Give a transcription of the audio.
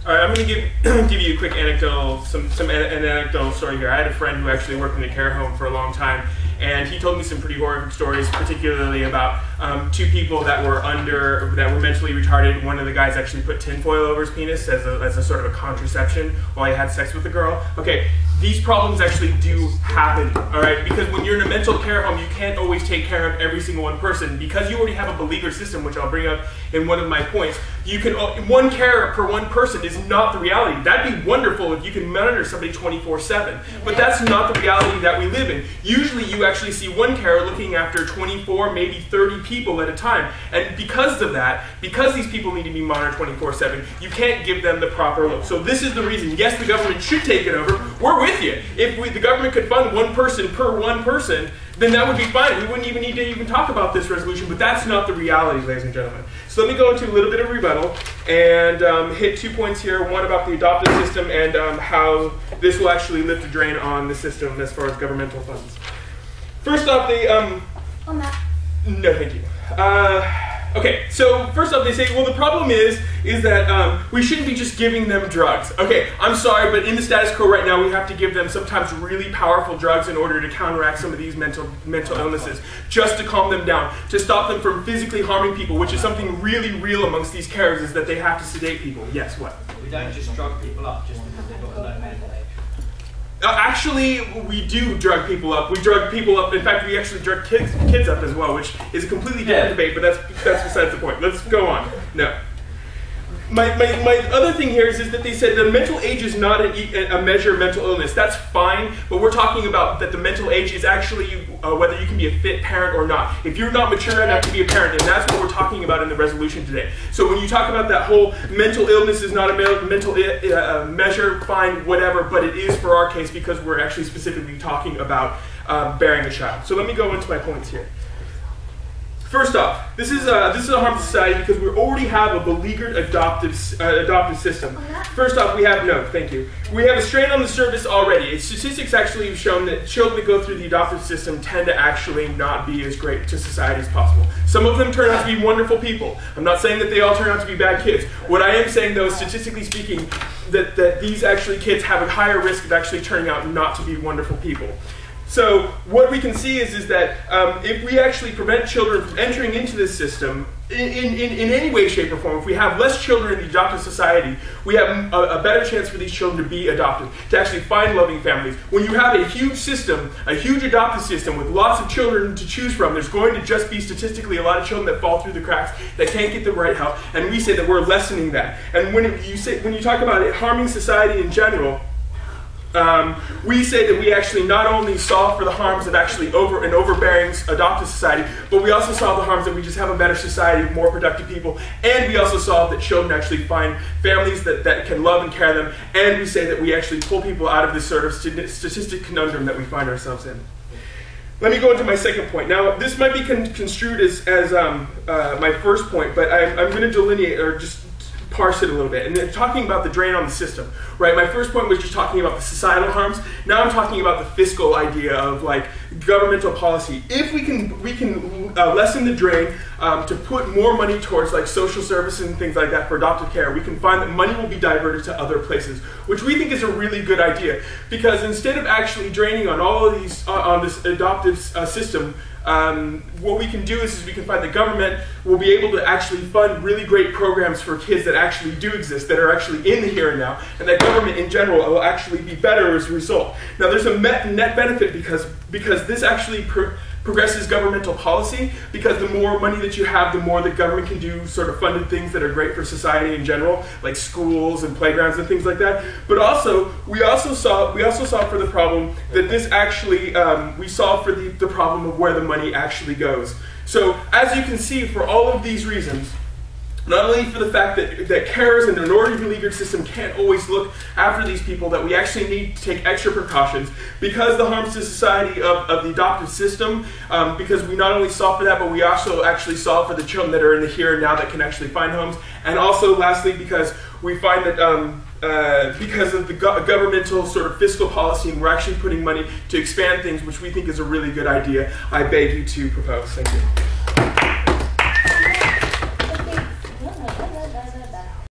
All right, I'm going to give you a quick anecdotal, an anecdotal story here. I had a friend who actually worked in a care home for a long time, and he told me some pretty horrific stories, particularly about two people that were mentally retarded. One of the guys actually put tinfoil over his penis as a sort of a contraception while he had sex with the girl. Okay, these problems actually do happen, all right? Because when you're in a mental care home, you can't always take care of every single one person. Because you already have a beleaguered system, which I'll bring up in one of my points, you can, one carer per one person is not the reality. That'd be wonderful if you can monitor somebody 24/7, but that's not the reality that we live in. Usually you actually see one carer looking after 24, maybe 30 people at a time. And because of that, because these people need to be monitored 24/7, you can't give them the proper look. So this is the reason. Yes, the government should take it over. We're with you. If the government could fund one person per one person, then that would be fine. We wouldn't even need to even talk about this resolution, but that's not the reality, ladies and gentlemen. So let me go into a little bit of rebuttal and hit 2 points here. One about the adoptive system and how this will actually lift a drain on the system as far as governmental funds. First off, no, thank you. Okay, so first off, they say, well, the problem is that we shouldn't be just giving them drugs. Okay, I'm sorry, but in the status quo right now, we have to give them sometimes really powerful drugs in order to counteract some of these mental illnesses, just to calm them down, to stop them from physically harming people, which is something really real amongst these carers, is that they have to sedate people. Yes, what? We don't just drug people up just because they've got a low mental age. Actually, we do drug people up. We drug people up. In fact, we actually drug kids up as well, which is a completely different debate, but that's besides the point. Let's go on. No. My other thing here is that they said the mental age is not a measure of mental illness. That's fine, but we're talking about that the mental age is actually whether you can be a fit parent or not. If you're not mature enough to be a parent, then that's what we're talking about in the resolution today. So when you talk about that whole mental illness is not a mental measure, fine, whatever, but it is for our case because we're actually specifically talking about bearing a child. So let me go into my points here. First off, this is a harm to society because we already have a beleaguered adoptive system. First off, we have a strain on the service already. Statistics actually have shown that children that go through the adoptive system tend to actually not be as great to society as possible. Some of them turn out to be wonderful people. I'm not saying that they all turn out to be bad kids. What I am saying, though, is statistically speaking, that these actually kids have a higher risk of actually turning out not to be wonderful people. So what we can see is that if we actually prevent children from entering into this system in any way, shape, or form, if we have less children in the adoptive society, we have a better chance for these children to be adopted, to actually find loving families. When you have a huge system, a huge adoptive system with lots of children to choose from, there's going to just be statistically a lot of children that fall through the cracks, that can't get the right help, and we say that we're lessening that. And when you talk about it harming society in general, we say that we actually not only solve for the harms of actually an overbearing adoptive society, but we also solve the harms that we just have a better society, more productive people, and we also solve that children actually find families that can love and care them, and we say that we actually pull people out of this sort of statistic conundrum that we find ourselves in. Let me go into my second point. Now, this might be construed as my first point, but I'm going to delineate or just parse it a little bit. And then talking about the drain on the system, right? My first point was just talking about the societal harms. Now I'm talking about the fiscal idea of like governmental policy. If we can lessen the drain to put more money towards like social services and things like that for adoptive care, we can find that money will be diverted to other places, which we think is a really good idea. Because instead of actually draining on all of these on this adoptive system, what we can do is we can find the government will be able to actually fund really great programs for kids that actually do exist, that are actually in the here and now, and that government in general will actually be better as a result. Now there's a net benefit because this actually progresses governmental policy, because the more money that you have, the more the government can do sort of funded things that are great for society in general, like schools and playgrounds and things like that. But also, we also solve for the problem that this actually, we solve for the problem of where the money actually goes. So as you can see, for all of these reasons, not only for the fact that carers in an already beleaguered system can't always look after these people, that we actually need to take extra precautions because the harms to society of the adoptive system, because we not only solve for that, but we also actually solve for the children that are in the here and now that can actually find homes. And also, lastly, because we find that because of the governmental sort of fiscal policy, and we're actually putting money to expand things, which we think is a really good idea, I beg you to propose. Thank you.